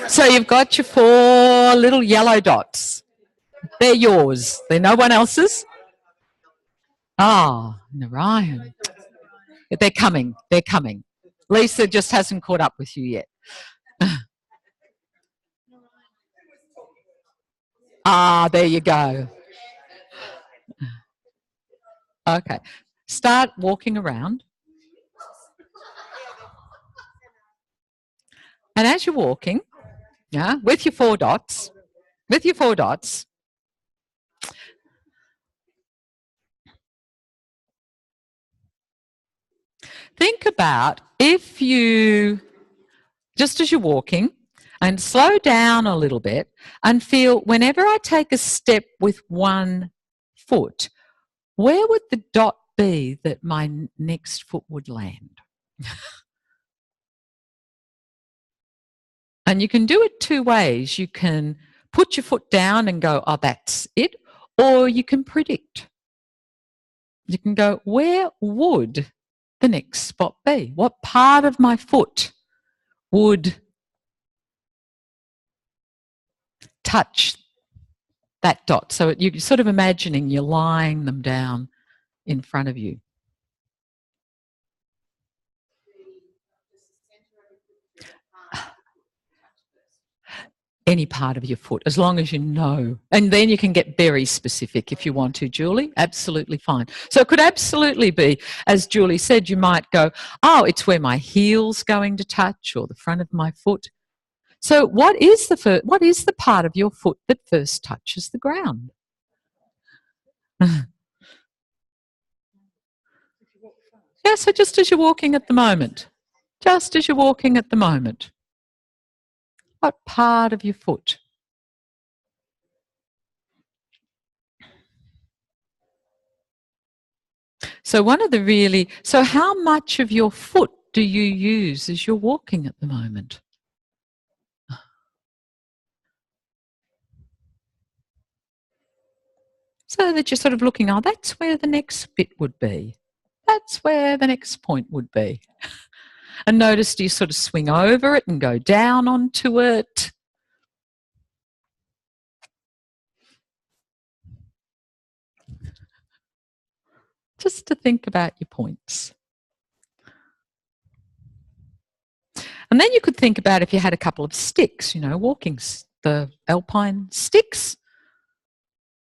So you've got your 4 little yellow dots. They're yours. They're no one else's. Ah, Narayan. They're coming. They're coming. Lisa just hasn't caught up with you yet. Ah, there you go. Okay. Start walking around. And as you're walking, yeah, with your 4 dots, think about if you, just as you're walking, and slow down a little bit and feel whenever I take a step with 1 foot, where would the dot be that my next foot would land? And you can do it 2 ways. You can put your foot down and go, oh, that's it. Or you can predict. You can go, where would the next spot be? What part of my foot would touch that dot? So you're sort of imagining you're lying them down in front of you. Any part of your foot, as long as you know. And then you can get very specific if you want to, Julie. Absolutely fine. So it could absolutely be, as Julie said, you might go, oh, it's where my heel's going to touch or the front of my foot. So what is the part of your foot that first touches the ground? Yeah, so just as you're walking at the moment. Just as you're walking at the moment. What part of your foot? So so how much of your foot do you use as you're walking at the moment? So that you're sort of looking, oh, that's where the next bit would be. That's where the next point would be. And notice, do you sort of swing over it and go down onto it? Just to think about your points. And then you could think about if you had a couple of sticks, you know, walking, the alpine sticks.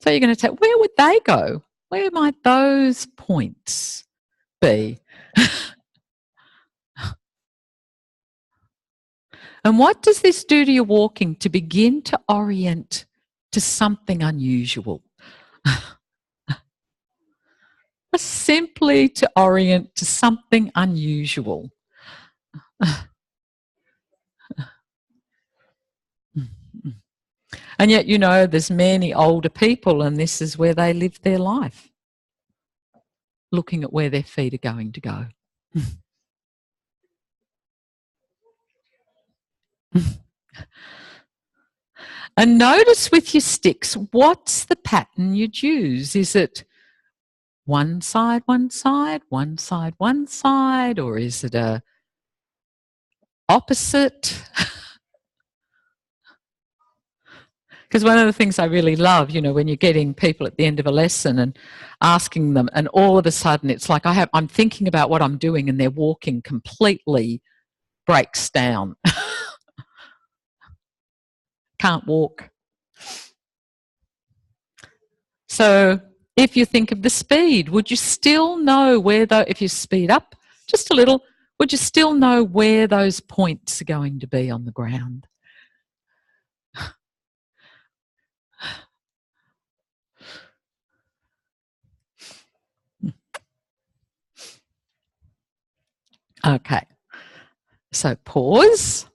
So you're going to take, where would they go? Where might those points be? And what does this do to your walking to begin to orient to something unusual? Simply to orient to something unusual. And yet, you know, there's many older people and this is where they live their life, looking at where their feet are going to go. And notice with your sticks, what's the pattern you'd use? Is it one side, one side, one side, one side, or is it a opposite? Because one of the things I really love, you know, when you're getting people at the end of a lesson and asking them, and all of a sudden it's like I'm thinking about what I'm doing and their walking completely breaks down. Can't walk. So if you think of the speed, would you still know where, if you speed up just a little, would you still know where those points are going to be on the ground? Okay, so pause.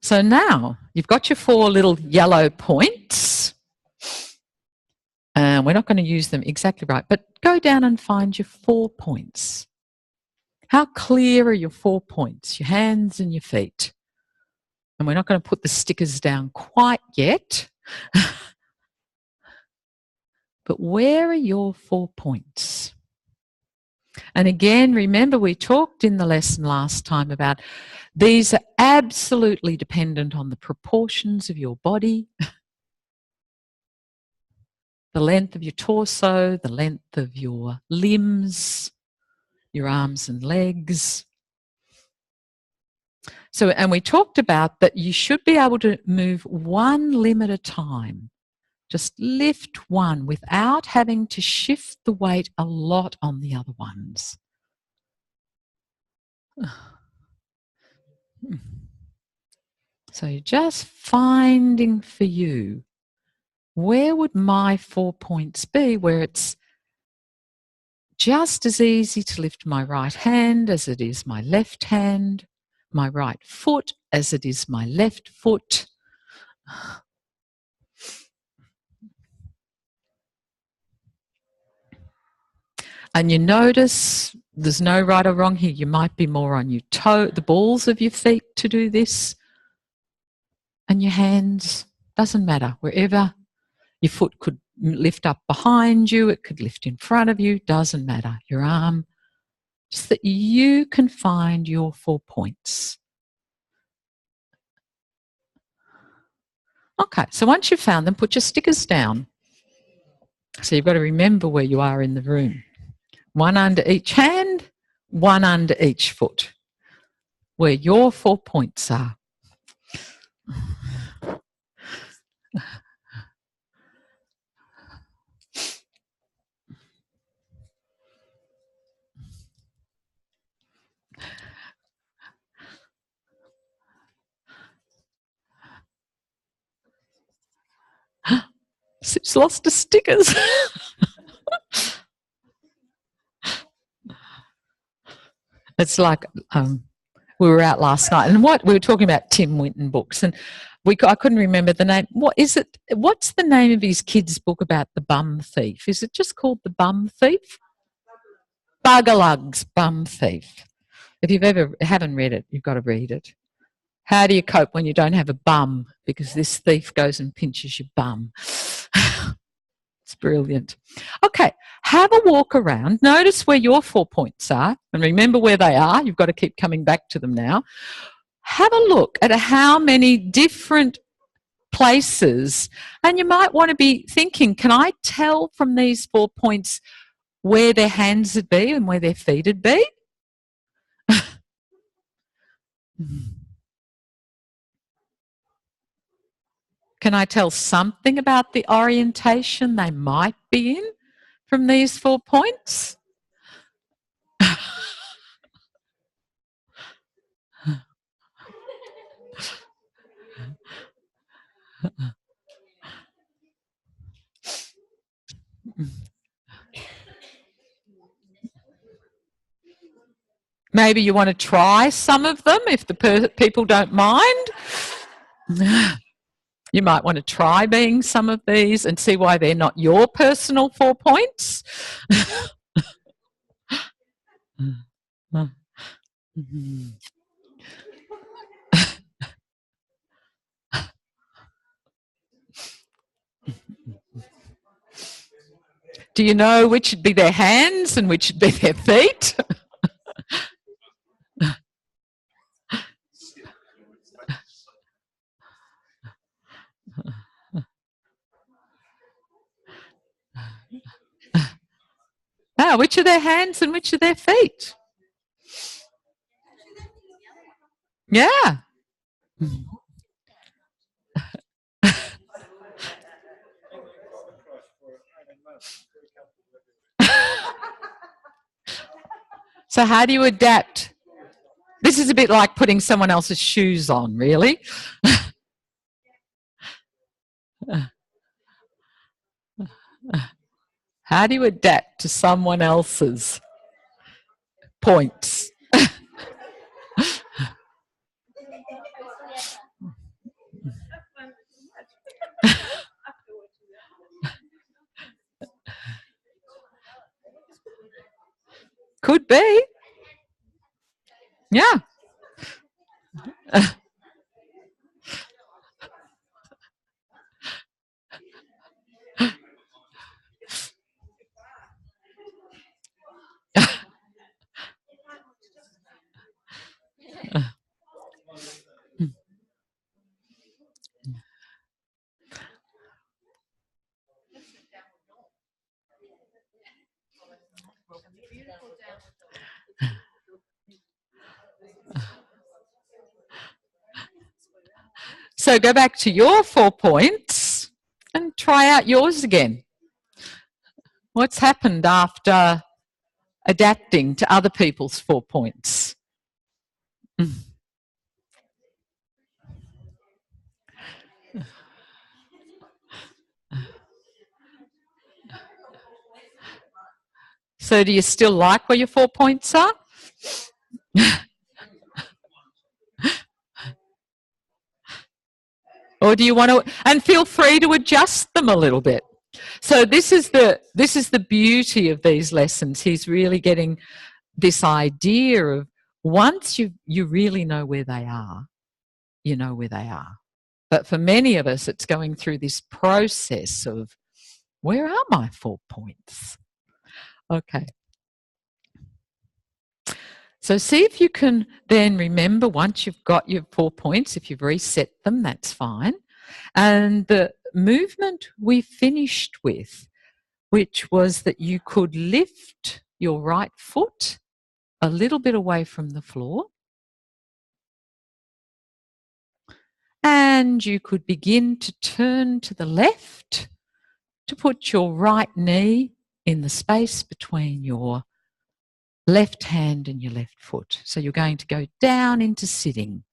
So now you've got your 4 little yellow points. And we're not going to use them exactly right, but go down and find your 4 points. How clear are your 4 points, your hands and your feet? And we're not going to put the stickers down quite yet. But where are your 4 points? And again, remember we talked in the lesson last time about these are absolutely dependent on the proportions of your body, the length of your torso, the length of your limbs, your arms and legs. So, and we talked about that you should be able to move one limb at a time. Just lift one without having to shift the weight a lot on the other ones. So you're just finding for you, where would my 4 points be where it's just as easy to lift my right hand as it is my left hand, my right foot as it is my left foot. And you notice there's no right or wrong here. You might be more on your the balls of your feet to do this. And your hands, doesn't matter, wherever your foot could lift up behind you, it could lift in front of you, doesn't matter. Your arm, just that you can find your 4 points. Okay, so once you've found them, put your stickers down. So you've got to remember where you are in the room. One under each hand, one under each foot, where your 4 points are. She's lost her stickers. It's like we were out last night, and we were talking about Tim Winton books, and I couldn't remember the name. What is it? What's the name of his kids' book about the bum thief? Is it just called The Bum Thief? Bugalug's Bum Thief. If you've haven't read it, you've got to read it. How do you cope when you don't have a bum? Because this thief goes and pinches your bum. It's brilliant. Okay, have a walk around. Notice where your 4 points are, and remember where they are. You've got to keep coming back to them now. Have a look at how many different places, and you might want to be thinking, can I tell from these 4 points where their hands would be and where their feet would be? Can I tell something about the orientation they might be in from these 4 points? Maybe you want to try some of them if the people don't mind. You might want to try being some of these and see why they're not your personal 4 points. Do you know which would be their hands and which would be their feet? Which are their hands and which are their feet? Yeah. So how do you adapt? This is a bit like putting someone else's shoes on, really. How do you adapt to someone else's points? Could be. Yeah. So go back to your 4 points and try out yours again. What's happened after adapting to other people's 4 points? So do you still like where your 4 points are? Or do you want to, and feel free to adjust them a little bit. So this is the beauty of these lessons. He's really getting this idea of once you really know where they are, you know where they are. But for many of us, it's going through this process of, where are my 4 points? Okay. So see if you can then remember, once you've got your 4 points, if you've reset them, that's fine. And the movement we finished with, which was that you could lift your right foot a little bit away from the floor, and you could begin to turn to the left to put your right knee in the space between your left hand and your left foot. So you're going to go down into sitting.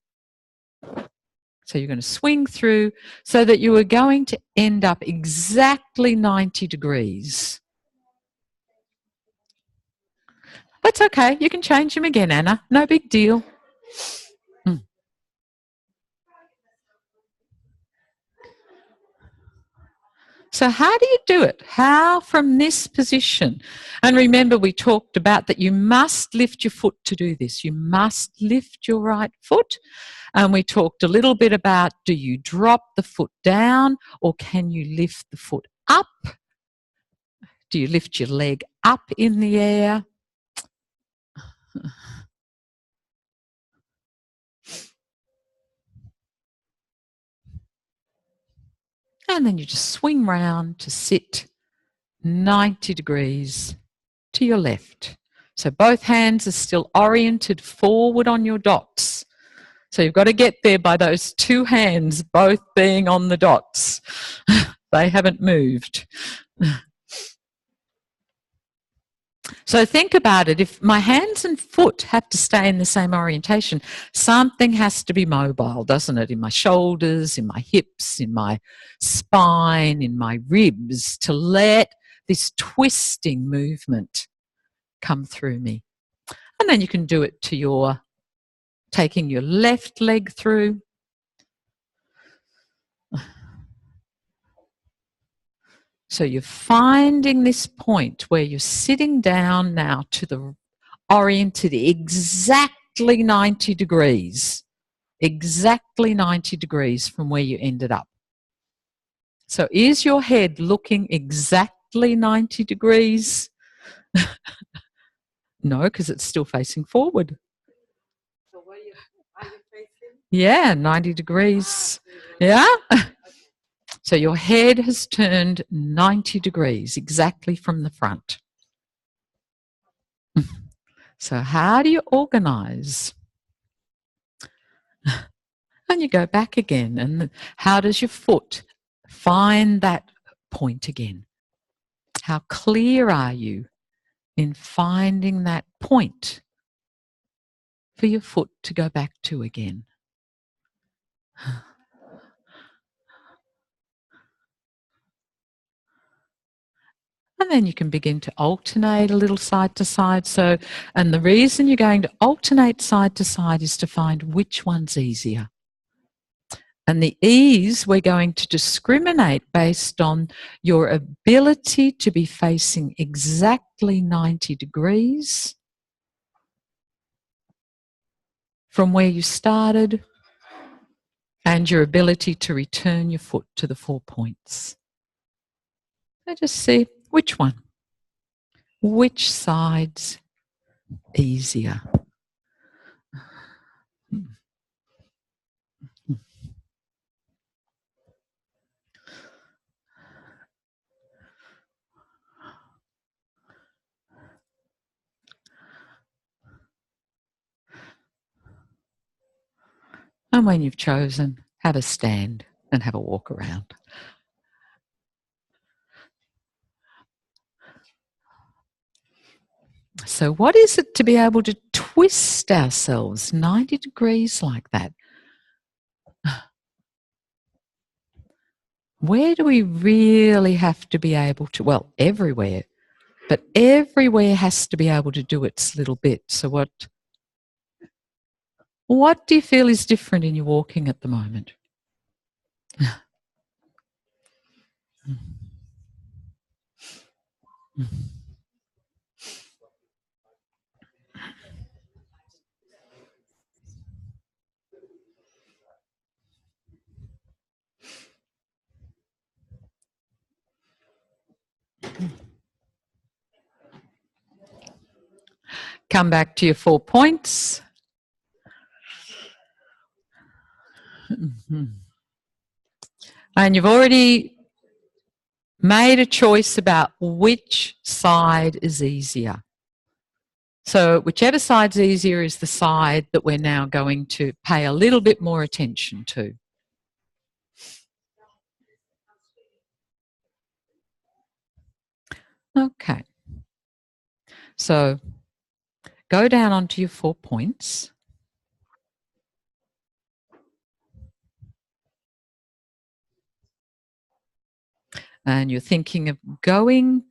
So you're going to swing through so that you are going to end up exactly 90 degrees. That's okay. You can change them again, Anna. No big deal. So how do you do it? How from this position? And remember, we talked about that you must lift your foot to do this. You must lift your right foot. And we talked a little bit about, do you drop the foot down or can you lift the foot up? Do you lift your leg up in the air? And then you just swing round to sit 90 degrees to your left. So both hands are still oriented forward on your dots. So you've got to get there by those two hands both being on the dots. They haven't moved. So think about it. If my hands and foot have to stay in the same orientation, something has to be mobile, doesn't it? In my shoulders, in my hips, in my spine, in my ribs, to let this twisting movement come through me. And then you can do it to your, taking your left leg through. So you're finding this point where you're sitting down now to the oriented exactly 90 degrees, exactly 90 degrees from where you ended up. So is your head looking exactly 90 degrees? No, because it's still facing forward. So where are you facing? Yeah, 90 degrees. Yeah? So your head has turned 90 degrees exactly from the front. So how do you organize? And you go back again. And how does your foot find that point again? How clear are you in finding that point for your foot to go back to again? And then you can begin to alternate a little side to side. So, and the reason you're going to alternate side to side is to find which one's easier. And the ease, we're going to discriminate based on your ability to be facing exactly 90 degrees from where you started and your ability to return your foot to the 4 points. So just see which one, which side's easier. And when you've chosen, have a stand and have a walk around. So what is it to be able to twist ourselves 90 degrees like that? Where do we really have to be able to? Well, everywhere. But everywhere has to be able to do its little bit. So what do you feel is different in your walking at the moment? Come back to your 4 points. And you've already made a choice about which side is easier. So whichever side's easier is the side that we're now going to pay a little bit more attention to. Okay. So go down onto your 4 points. And you're thinking of going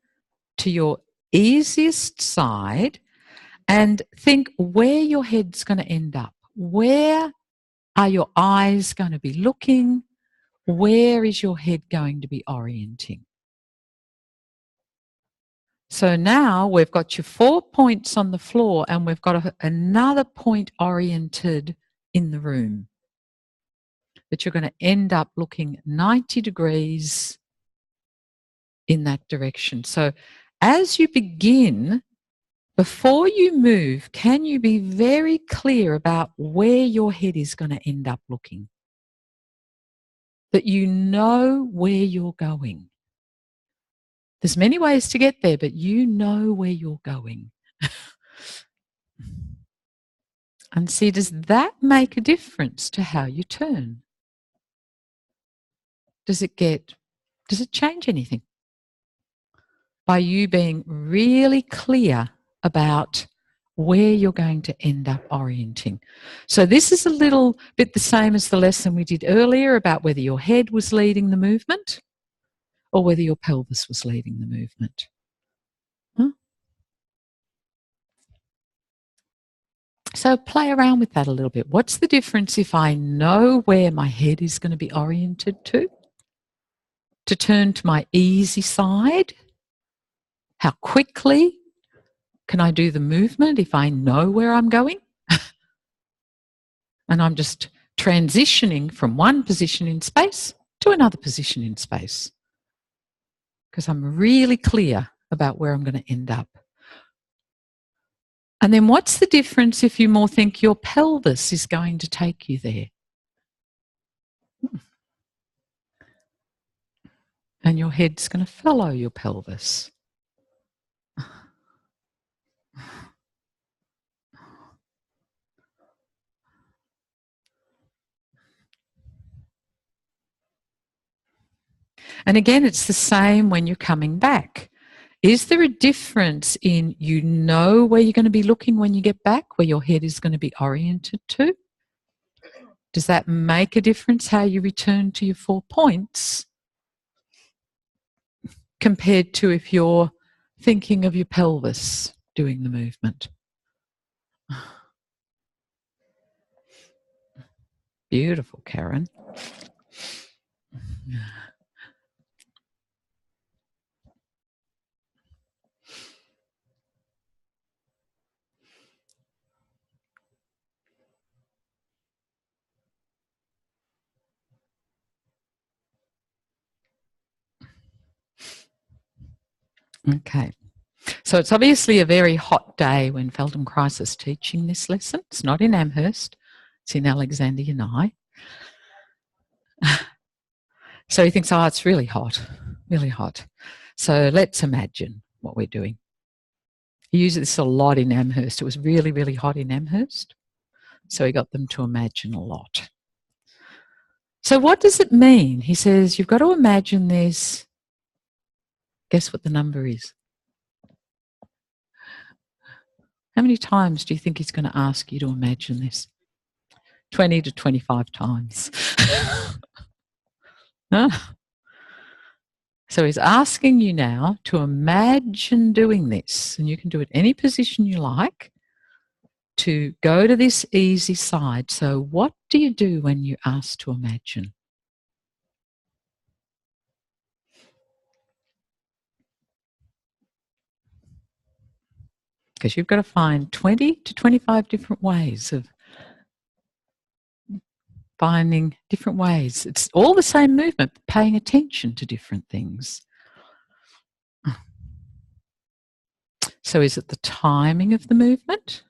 to your easiest side and think where your head's going to end up. Where are your eyes going to be looking? Where is your head going to be orienting? So now we've got your 4 points on the floor and we've got another point oriented in the room. But you're going to end up looking 90 degrees in that direction. So as you begin, before you move, can you be very clear about where your head is going to end up looking? That you know where you're going. There's many ways to get there, but you know where you're going. And see, does that make a difference to how you turn? Does it change anything? By you being really clear about where you're going to end up orienting. So this is a little bit the same as the lesson we did earlier about whether your head was leading the movement or whether your pelvis was leading the movement. So play around with that a little bit. What's the difference if I know where my head is going to be oriented to turn to my easy side? How quickly can I do the movement if I know where I'm going? And I'm just transitioning from one position in space to another position in space because I'm really clear about where I'm going to end up. And then what's the difference if you more think your pelvis is going to take you there? And your head's going to follow your pelvis. And again, it's the same when you're coming back. Is there a difference in you know where you're going to be looking when you get back, where your head is going to be oriented to? Does that make a difference how you return to your 4 points compared to if you're thinking of your pelvis doing the movement? Beautiful, Karen. Okay. So it's obviously a very hot day when Feldenkrais is teaching this lesson. It's not in Amherst. It's in Alexander Yanai. So he thinks, oh, it's really hot, really hot. So let's imagine what we're doing. He uses this a lot in Amherst. It was really, really hot in Amherst. So he got them to imagine a lot. So what does it mean? He says, you've got to imagine this. Guess what the number is? How many times do you think he's going to ask you to imagine this? 20 to 25 times. Huh? So he's asking you now to imagine doing this, and you can do it any position you like, to go to this easy side. So what do you do when you ask to imagine? Because you've got to find 20 to 25 different ways of finding different ways. It's all the same movement, but paying attention to different things. So is it the timing of the movement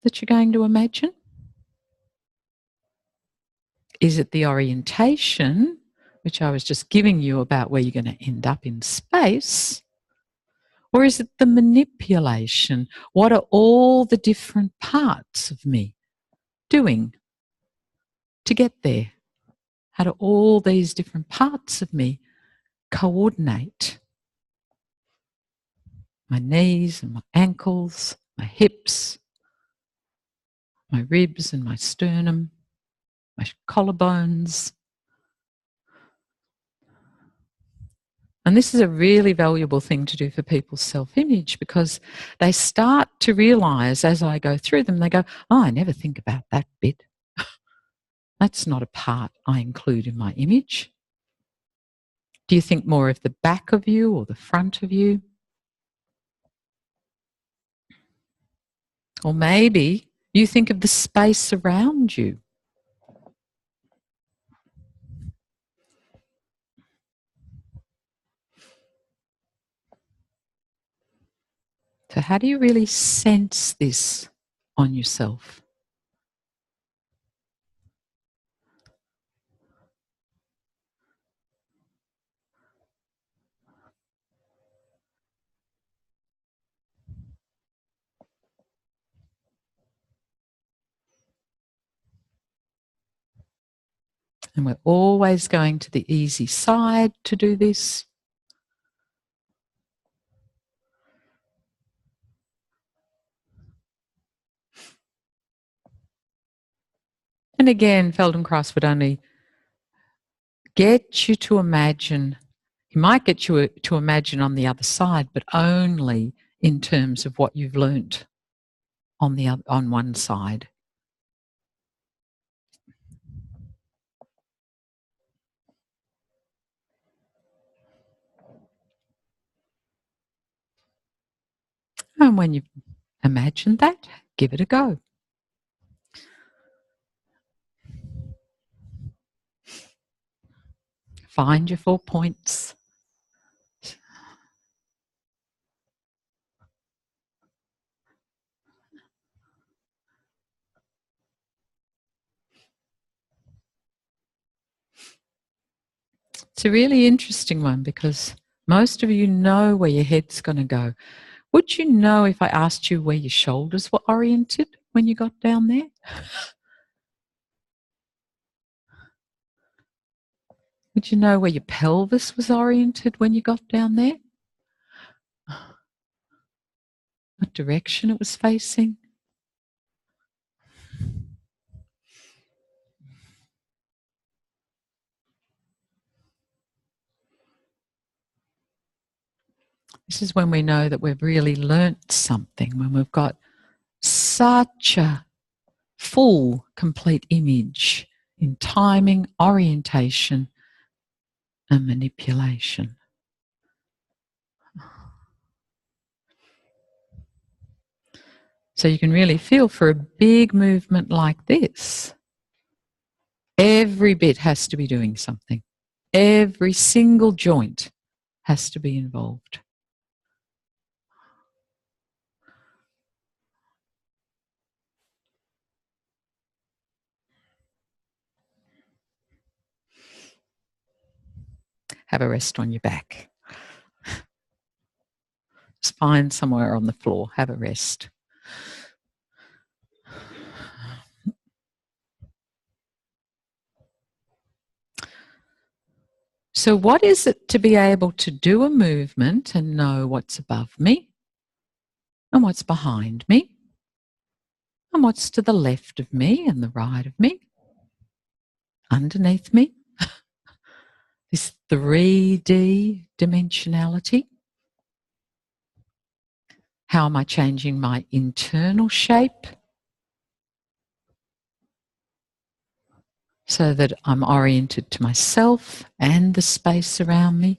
that you're going to imagine? Is it the orientation, which I was just giving you about where you're going to end up in space? Or is it the manipulation? What are all the different parts of me doing to get there? How do all these different parts of me coordinate? My knees and my ankles, my hips, my ribs and my sternum, my collarbones. And this is a really valuable thing to do for people's self-image, because they start to realise as I go through them, they go, oh, I never think about that bit. That's not a part I include in my image. Do you think more of the back of you or the front of you? Or maybe you think of the space around you. So how do you really sense this on yourself? And we're always going to the easy side to do this. And again, Feldenkrais would only get you to imagine, he might get you to imagine on the other side, but only in terms of what you've learnt on the other, on one side. And when you've imagined that, give it a go. Find your 4 points. It's a really interesting one, because most of you know where your head's going to go. Would you know if I asked you where your shoulders were oriented when you got down there? Would you know where your pelvis was oriented when you got down there? What direction it was facing? This is when we know that we've really learnt something, when we've got such a full, complete image in timing, orientation, and manipulation. So you can really feel, for a big movement like this, every bit has to be doing something. Every single joint has to be involved. Have a rest on your back. Just find somewhere on the floor, have a rest. So what is it to be able to do a movement and know what's above me and what's behind me and what's to the left of me and the right of me, underneath me? This 3D dimensionality. How am I changing my internal shape so that I'm oriented to myself and the space around me?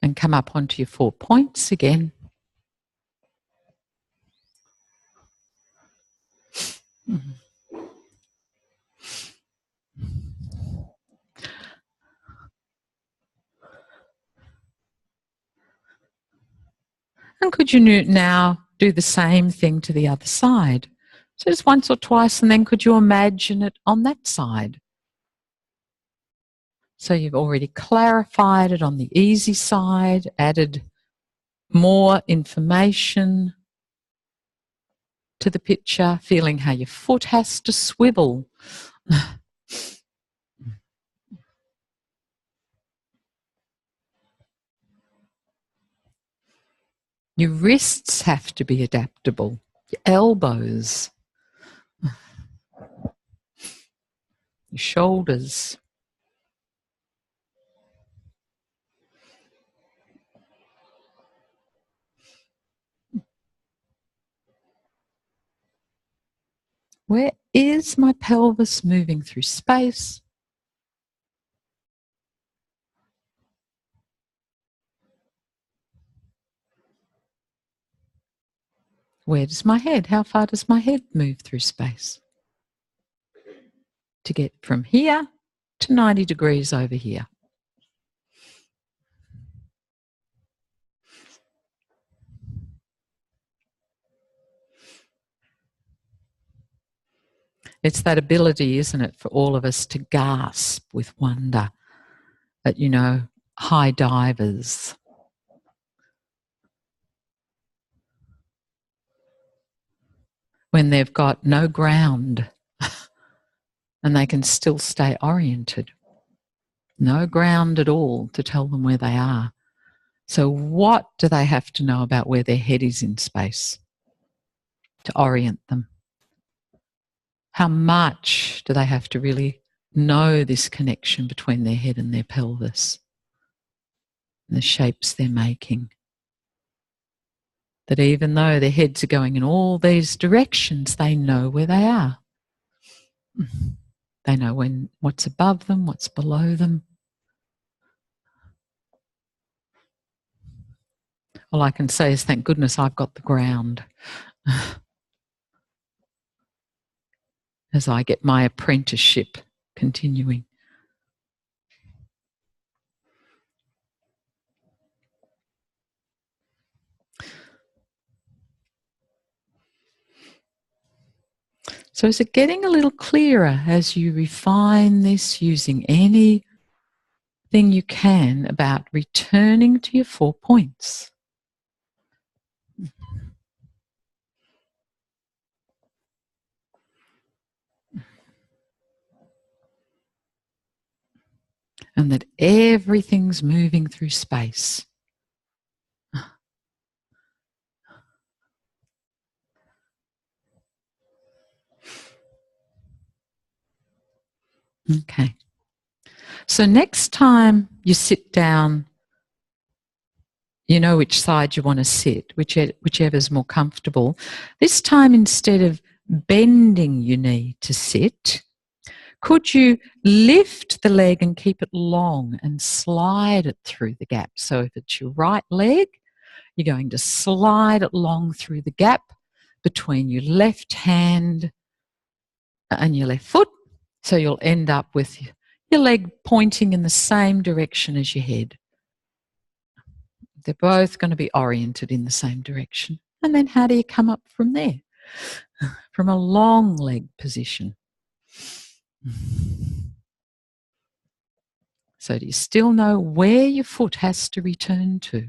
And come up onto your 4 points again. And could you now do the same thing to the other side? So just once or twice, and then could you imagine it on that side? So you've already clarified it on the easy side, added more information to the picture, feeling how your foot has to swivel. Your wrists have to be adaptable, your elbows, your shoulders. Where is my pelvis moving through space? Where does my head, how far does my head move through space? To get from here to 90 degrees over here. It's that ability, isn't it, for all of us to gasp with wonder at, you know, high divers. When they've got no ground and they can still stay oriented. No ground at all to tell them where they are. So what do they have to know about where their head is in space to orient them? How much do they have to really know this connection between their head and their pelvis and the shapes they're making? That even though their heads are going in all these directions, they know where they are. They know what's above them, what's below them. All I can say is, thank goodness I've got the ground as I get my apprenticeship continuing. So is it getting a little clearer as you refine this, using anything you can about returning to your 4 points? And that everything's moving through space. Okay. So next time you sit down, you know which side you want to sit, whichever's more comfortable. This time, instead of bending your knee to sit, could you lift the leg and keep it long and slide it through the gap? So if it's your right leg, you're going to slide it long through the gap between your left hand and your left foot. So you'll end up with your leg pointing in the same direction as your head. They're both going to be oriented in the same direction. And then how do you come up from there? From a long leg position. So do you still know where your foot has to return to?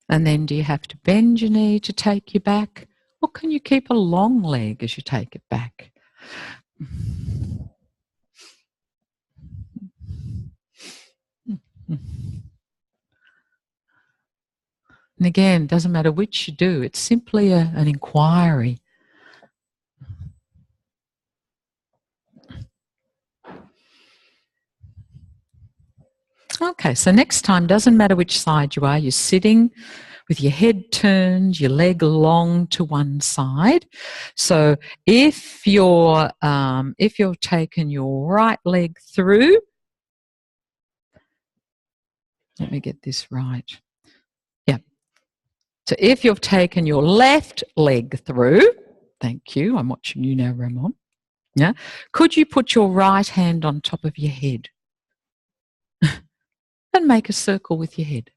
And then do you have to bend your knee to take you back? Or can you keep a long leg as you take it back? And again, doesn't matter which you do, it's simply an inquiry. Okay, so next time, doesn't matter which side you are, you're sitting with your head turned, your leg long to one side. So if you're taking your right leg through, let me get this right. Yeah. So if you've taken your left leg through, thank you, I'm watching you now, Ramon. Yeah. Could you put your right hand on top of your head and make a circle with your head?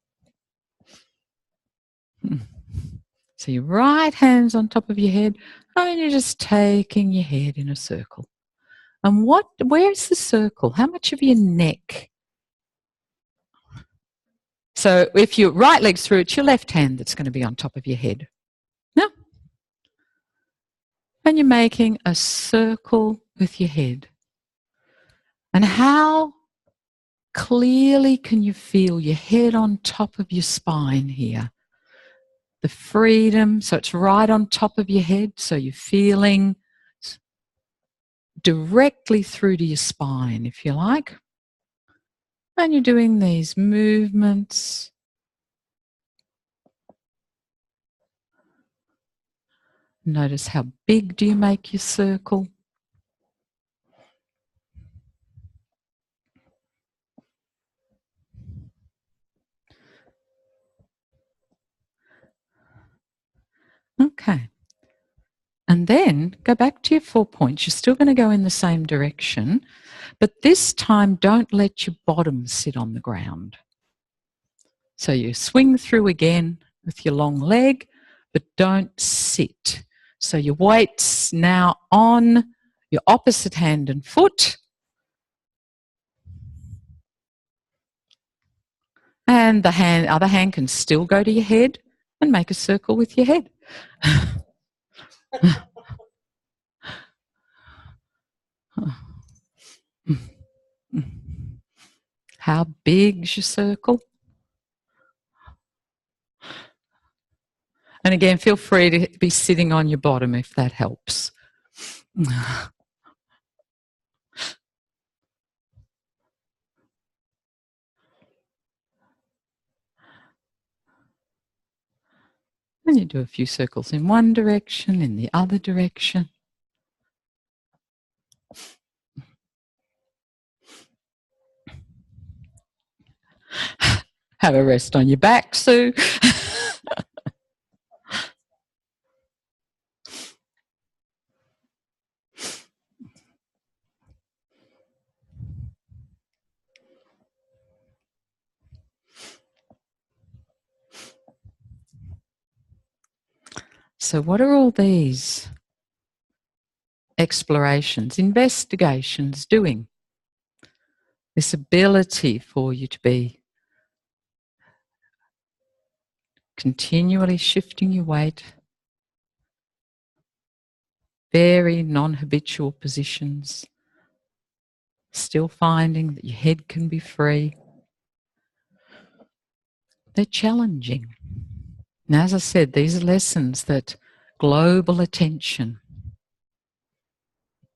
So your right hand's on top of your head, and you're just taking your head in a circle. And where's the circle? How much of your neck? So if your right leg's through, it's your left hand that's going to be on top of your head. Yeah. And you're making a circle with your head. And how clearly can you feel your head on top of your spine here? The freedom, so it's right on top of your head, so you're feeling directly through to your spine, if you like. And you're doing these movements. Notice how big do you make your circle? Okay. And then go back to your 4 points. You're still going to go in the same direction, but this time don't let your bottom sit on the ground. So you swing through again with your long leg, but don't sit. So your weight's now on your opposite hand and foot. And the other hand can still go to your head and make a circle with your head. How big's your circle? And again, feel free to be sitting on your bottom if that helps. And you do a few circles in one direction, in the other direction. Have a rest on your back, Sue. So what are all these explorations, investigations doing? This ability for you to be continually shifting your weight, very non-habitual positions, still finding that your head can be free. They're challenging. Now, as I said, these are lessons that global attention,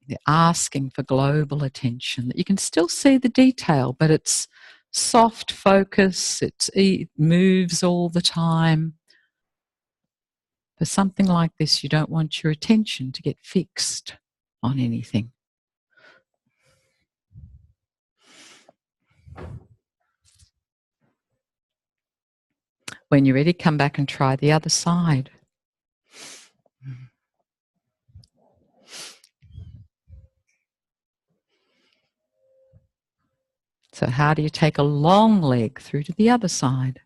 they're asking for global attention, that you can still see the detail, but it's soft focus, it moves all the time. For something like this, you don't want your attention to get fixed on anything. When you're ready, come back and try the other side. So how do you take a long leg through to the other side?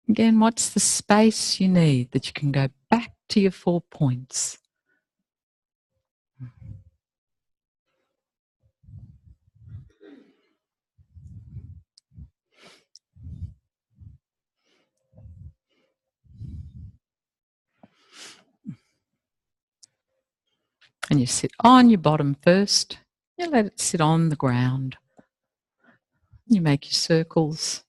Again, what's the space you need that you can go back to your 4 points? And you sit on your bottom first. You let it sit on the ground. You make your circles.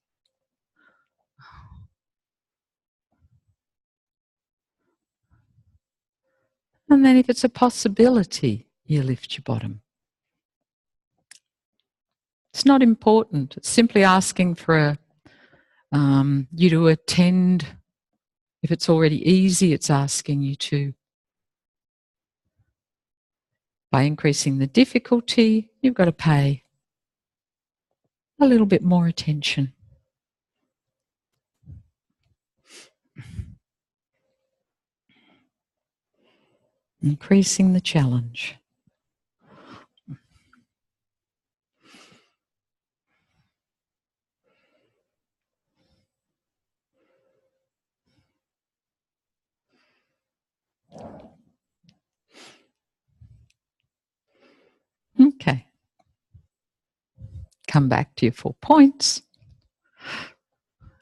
And then if it's a possibility, you lift your bottom. It's not important. It's simply asking for you to attend. If it's already easy, it's asking you to. By increasing the difficulty, you've got to pay a little bit more attention. Increasing the challenge. Okay. Come back to your 4 points.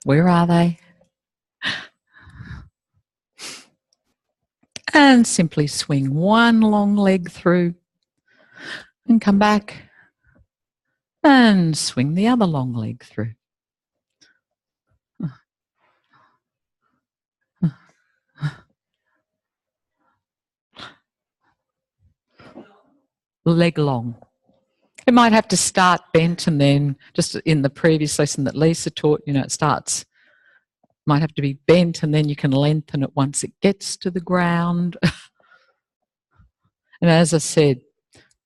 Where are they? And simply swing one long leg through and come back and swing the other long leg through. Leg long. It might have to start bent, and then just in the previous lesson that Lisa taught, it starts, might have to be bent, and then you can lengthen it once it gets to the ground. And as I said,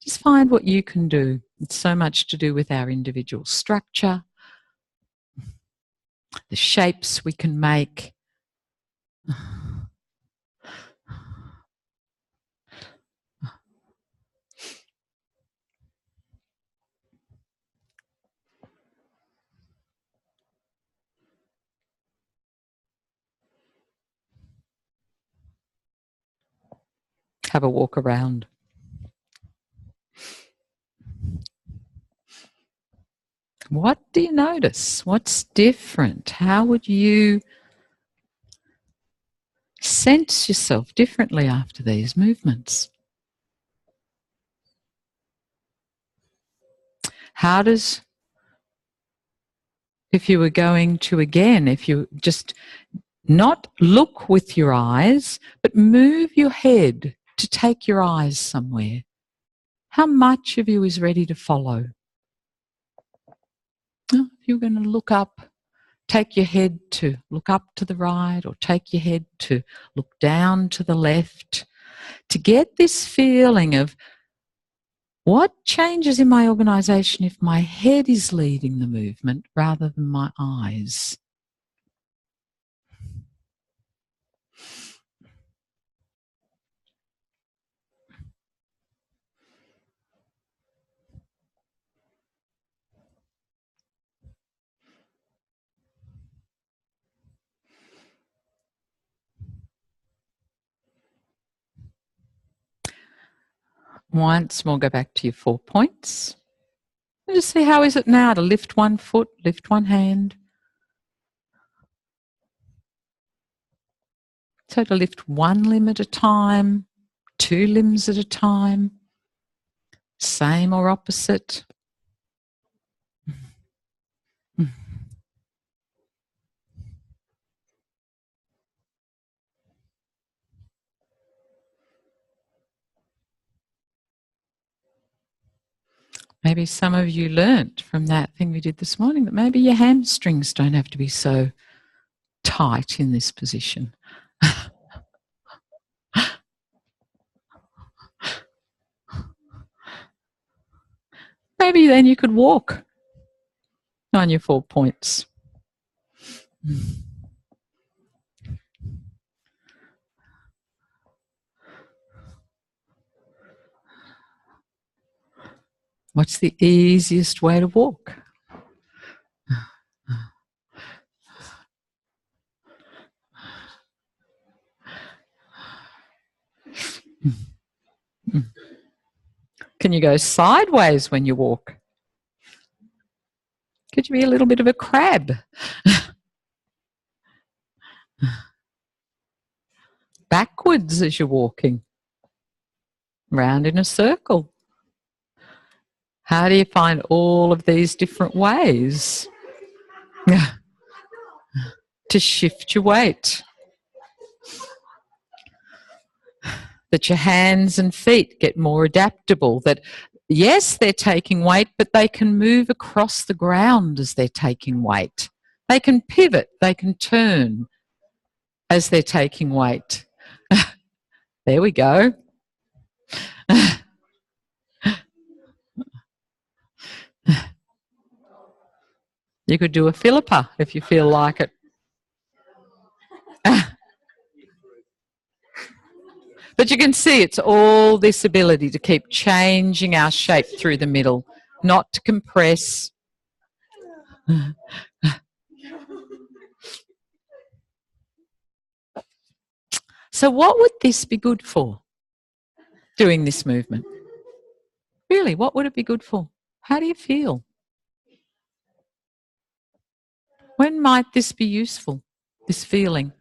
just find what you can do. It's so much to do with our individual structure, the shapes we can make. Have a walk around. What do you notice? What's different? How would you sense yourself differently after these movements? How does, if you were going to, again, if you just not look with your eyes, but move your head to take your eyes somewhere, how much of you is ready to follow? If you're going to look up, take your head to look up to the right, or take your head to look down to the left, to get this feeling of what changes in my organisation if my head is leading the movement rather than my eyes. Once more, go back to your 4 points. And just see, how is it now to lift one foot, lift one hand? So to lift one limb at a time, 2 limbs at a time, same or opposite. Maybe some of you learnt from that thing we did this morning that maybe your hamstrings don't have to be so tight in this position. Maybe then you could walk on your 4 points. What's the easiest way to walk? Can you go sideways when you walk? Could you be a little bit of a crab? Backwards as you're walking. Round in a circle. How do you find all of these different ways to shift your weight? That your hands and feet get more adaptable, that yes, they're taking weight, but they can move across the ground as they're taking weight. They can pivot, they can turn as they're taking weight. There we go. You could do a Philippa if you feel like it. But you can see it's all this ability to keep changing our shape through the middle, not to compress. So what would this be good for, doing this movement? Really, what would it be good for? How do you feel? When might this be useful, this feeling?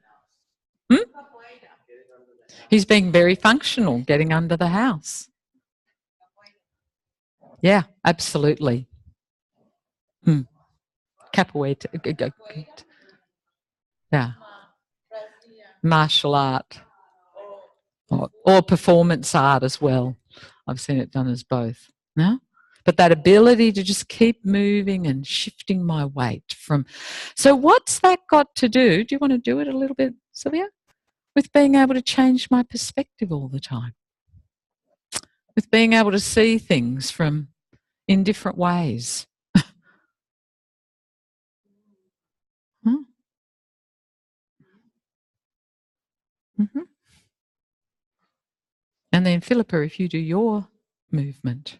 He's being very functional, getting under the house. Yeah, absolutely. Capoeira. Yeah. Martial art. Or performance art as well. I've seen it done as both. No? But that ability to just keep moving and shifting my weight from... So what's that got to do? Do you want to do it a little bit, Sylvia? With being able to change my perspective all the time. With being able to see things from in different ways. And then, Philippa, if you do your movement.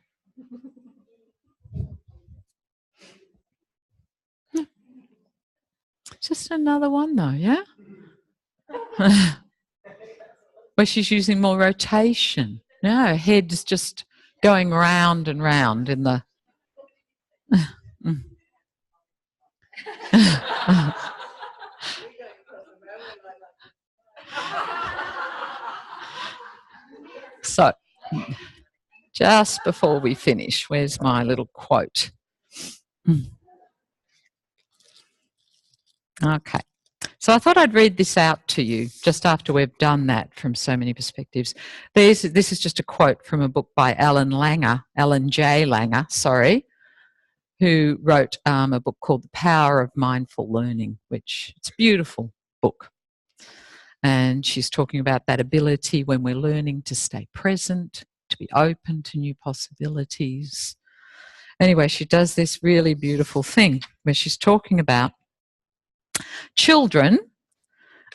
Just another one, though, yeah? Where she's using more rotation. No, her head's just going round and round in the... So, just before we finish, where's my little quote? Okay. So I thought I'd read this out to you just after we've done that from so many perspectives. This is just a quote from a book by Alan J. Langer, who wrote a book called The Power of Mindful Learning, which it's a beautiful book. And she's talking about that ability when we're learning to stay present, to be open to new possibilities. Anyway, she does this really beautiful thing where she's talking about children,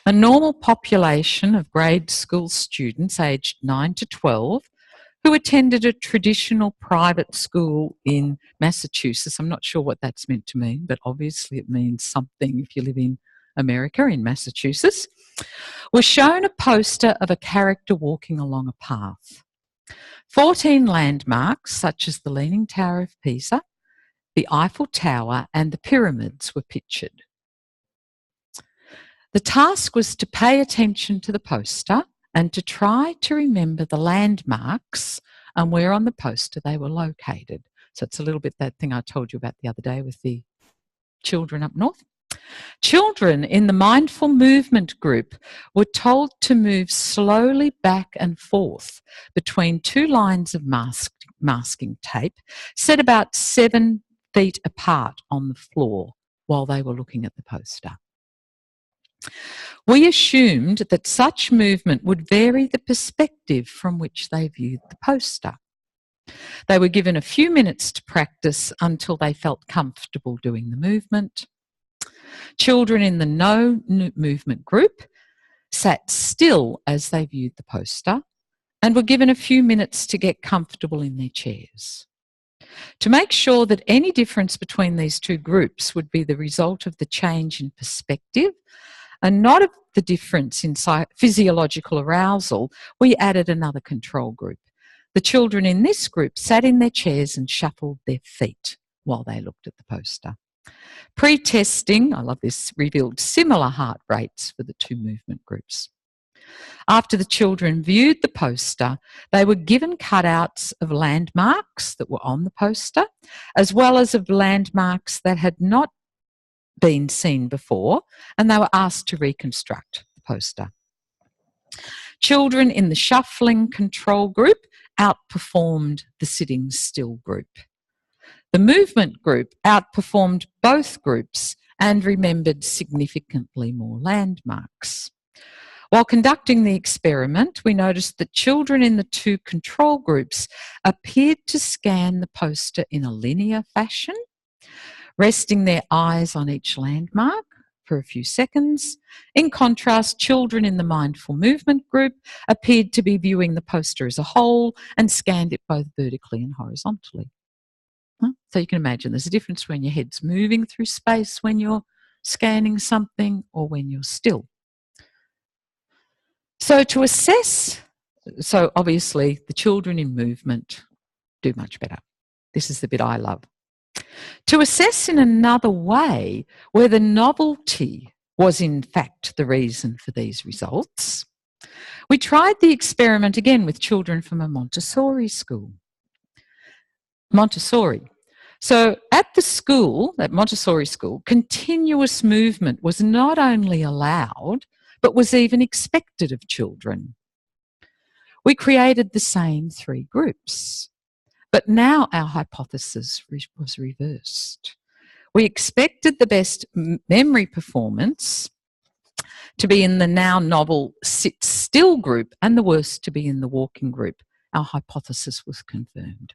a normal population of grade school students aged 9 to 12 who attended a traditional private school in Massachusetts. I'm not sure what that's meant to mean, but obviously it means something if you live in America, in Massachusetts, was shown a poster of a character walking along a path. 14 landmarks such as the Leaning Tower of Pisa, the Eiffel Tower and the pyramids were pictured. The task was to pay attention to the poster and to try to remember the landmarks and where on the poster they were located. So it's a little bit that thing I told you about the other day with the children up north. Children in the mindful movement group were told to move slowly back and forth between two lines of masking tape set about 7 feet apart on the floor while they were looking at the poster. We assumed that such movement would vary the perspective from which they viewed the poster. They were given a few minutes to practice until they felt comfortable doing the movement. Children in the no movement group sat still as they viewed the poster and were given a few minutes to get comfortable in their chairs. to make sure that any difference between these two groups would be the result of the change in perspective and not of the difference in physiological arousal, we added another control group. The children in this group sat in their chairs and shuffled their feet while they looked at the poster. Pre-testing, I love this, revealed similar heart rates for the two movement groups. After the children viewed the poster, they were given cutouts of landmarks that were on the poster, as well as of landmarks that had not been seen before, and they were asked to reconstruct the poster. Children in the shuffling control group outperformed the sitting still group. The movement group outperformed both groups and remembered significantly more landmarks. While conducting the experiment, we noticed that children in the two control groups appeared to scan the poster in a linear fashion, resting their eyes on each landmark for a few seconds. In contrast, children in the mindful movement group appeared to be viewing the poster as a whole and scanned it both vertically and horizontally. So you can imagine there's a difference when your head's moving through space when you're scanning something or when you're still. So to assess, so obviously the children in movement do much better. This is the bit I love. To assess in another way whether novelty was in fact the reason for these results, we tried the experiment again with children from a Montessori school. Montessori. So at the school, at Montessori school, continuous movement was not only allowed, but was even expected of children. We created the same three groups, but now our hypothesis was reversed. We expected the best memory performance to be in the now novel sit still group and the worst to be in the walking group. Our hypothesis was confirmed.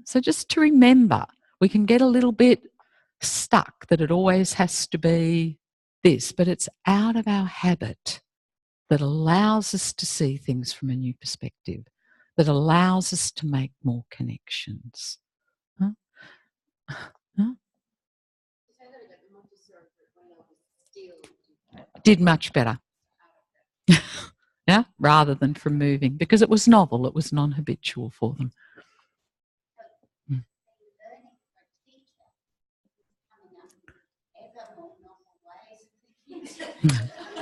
So just to remember, we can get a little bit stuck that it always has to be this, but it's out of our habit that allows us to see things from a new perspective, that allows us to make more connections. Did much better. Yeah, rather than from moving, because it was novel, it was non-habitual for them.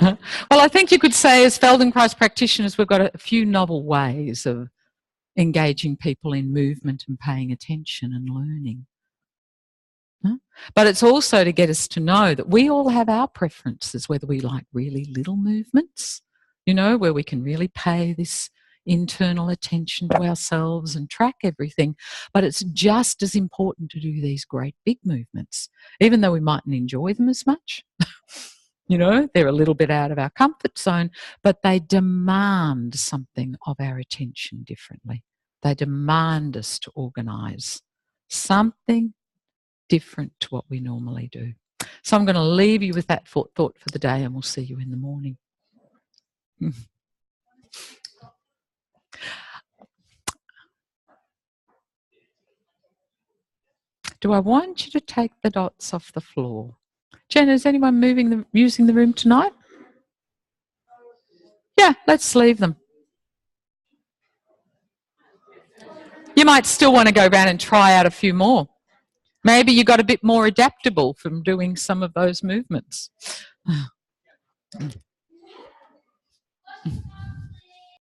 Well, I think you could say as Feldenkrais practitioners, we've got a few novel ways of engaging people in movement and paying attention and learning. But it's also to get us to know that we all have our preferences, whether we like really little movements, you know, where we can really pay this internal attention to ourselves and track everything. But it's just as important to do these great big movements, even though we mightn't enjoy them as much. You know, they're a little bit out of our comfort zone, but they demand something of our attention differently. They demand us to organise something different to what we normally do. So I'm going to leave you with that thought for the day, and we'll see you in the morning. Do I want you to take the dots off the floor? Jen, is anyone using the room tonight? Yeah, let's leave them. You might still want to go around and try out a few more. Maybe you got a bit more adaptable from doing some of those movements.